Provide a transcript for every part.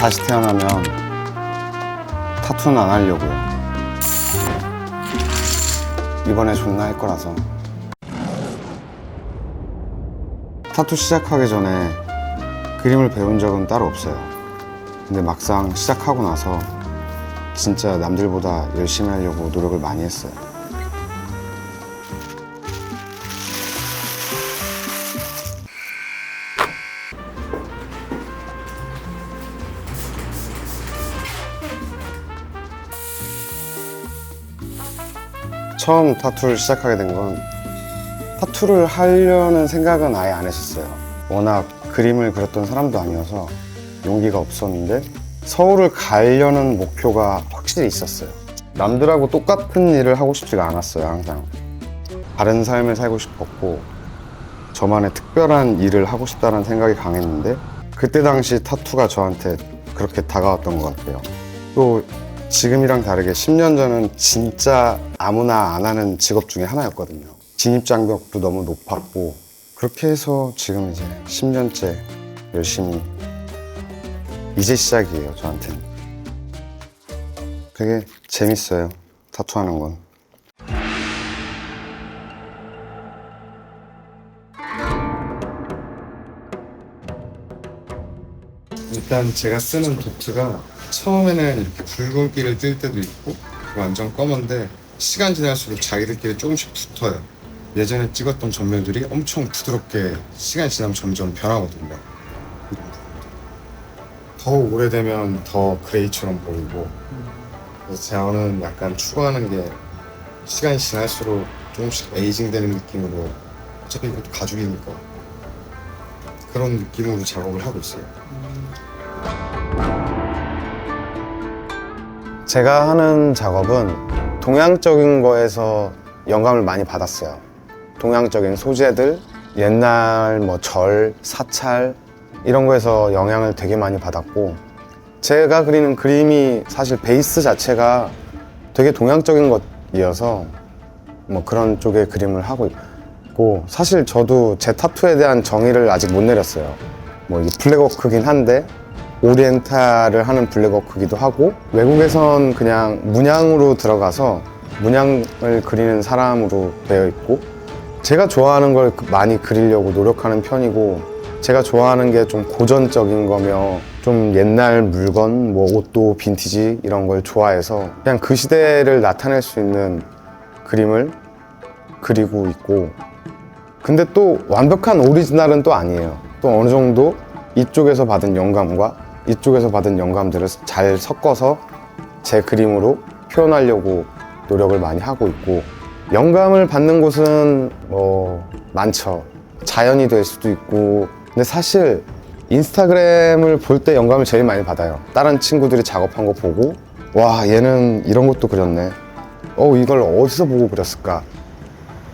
다시 태어나면 타투는 안 하려고요. 이번에 존나 할 거라서. 타투 시작하기 전에 그림을 배운 적은 따로 없어요. 근데 막상 시작하고 나서 진짜 남들보다 열심히 하려고 노력을 많이 했어요. 처음 타투를 시작하게 된 건 타투를 하려는 생각은 아예 안 했었어요. 워낙 그림을 그렸던 사람도 아니어서 용기가 없었는데 서울을 가려는 목표가 확실히 있었어요. 남들하고 똑같은 일을 하고 싶지가 않았어요. 항상 다른 삶을 살고 싶었고 저만의 특별한 일을 하고 싶다는 생각이 강했는데 그때 당시 타투가 저한테 그렇게 다가왔던 것 같아요. 또 지금이랑 다르게 10년 전은 진짜 아무나 안 하는 직업 중에 하나였거든요. 진입장벽도 너무 높았고 그렇게 해서 지금 이제 10년째 열심히 이제 시작이에요. 저한테는 되게 재밌어요. 타투하는 건. 일단 제가 쓰는 도트가 처음에는 이렇게 붉은기를 띨 때도 있고 완전 검은데 시간 지날수록 자기들끼리 조금씩 붙어요. 예전에 찍었던 전면들이 엄청 부드럽게 시간이 지나면 점점 변하거든요. 더 오래되면 더 그레이처럼 보이고 그래서 저는 약간 추구하는 게 시간이 지날수록 조금씩 에이징 되는 느낌으로 어차피 이것도 가죽이니까 그런 느낌으로 작업을 하고 있어요. 제가 하는 작업은 동양적인 거에서 영감을 많이 받았어요. 동양적인 소재들, 옛날 뭐 절, 사찰 이런 거에서 영향을 되게 많이 받았고 제가 그리는 그림이 사실 베이스 자체가 되게 동양적인 것이어서 뭐 그런 쪽의 그림을 하고 있고 사실 저도 제 타투에 대한 정의를 아직 못 내렸어요. 뭐 이게 블랙워크긴 한데 오리엔탈을 하는 블랙워크기도 하고 외국에선 그냥 문양으로 들어가서 문양을 그리는 사람으로 되어 있고 제가 좋아하는 걸 많이 그리려고 노력하는 편이고 제가 좋아하는 게 좀 고전적인 거며 좀 옛날 물건, 뭐 옷도 빈티지 이런 걸 좋아해서 그냥 그 시대를 나타낼 수 있는 그림을 그리고 있고 근데 또 완벽한 오리지널은 또 아니에요. 또 어느 정도 이쪽에서 받은 영감과 이쪽에서 받은 영감들을 잘 섞어서 제 그림으로 표현하려고 노력을 많이 하고 있고 영감을 받는 곳은 뭐 많죠. 자연이 될 수도 있고 근데 사실 인스타그램을 볼 때 영감을 제일 많이 받아요. 다른 친구들이 작업한 거 보고 와 얘는 이런 것도 그렸네 이걸 어디서 보고 그렸을까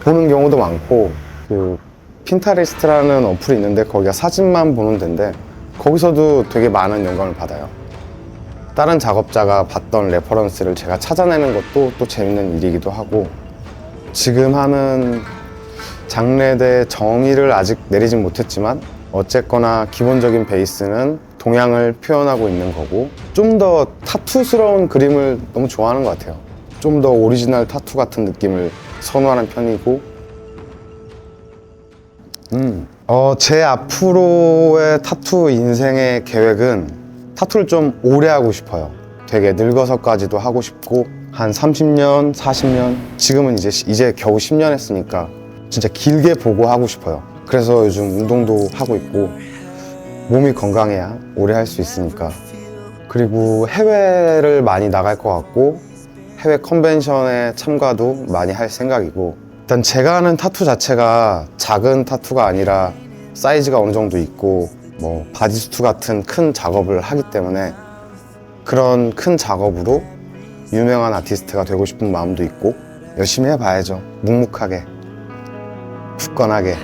보는 경우도 많고 그 핀타레스트라는 어플이 있는데 거기가 사진만 보는 데인데 거기서도 되게 많은 영감을 받아요. 다른 작업자가 봤던 레퍼런스를 제가 찾아내는 것도 또 재밌는 일이기도 하고 지금 하는 장르에 정의를 아직 내리진 못했지만 어쨌거나 기본적인 베이스는 동양을 표현하고 있는 거고 좀 더 타투스러운 그림을 너무 좋아하는 것 같아요. 좀 더 오리지널 타투 같은 느낌을 선호하는 편이고 제 앞으로의 타투 인생의 계획은 타투를 좀 오래 하고 싶어요. 되게 늙어서까지도 하고 싶고 한 30년, 40년 지금은 이제 겨우 10년 했으니까 진짜 길게 보고 하고 싶어요. 그래서 요즘 운동도 하고 있고 몸이 건강해야 오래 할 수 있으니까 그리고 해외를 많이 나갈 것 같고 해외 컨벤션에 참가도 많이 할 생각이고 일단 제가 하는 타투 자체가 작은 타투가 아니라 사이즈가 어느 정도 있고 뭐 바디수트 같은 큰 작업을 하기 때문에 그런 큰 작업으로 유명한 아티스트가 되고 싶은 마음도 있고 열심히 해봐야죠. 묵묵하게 굳건하게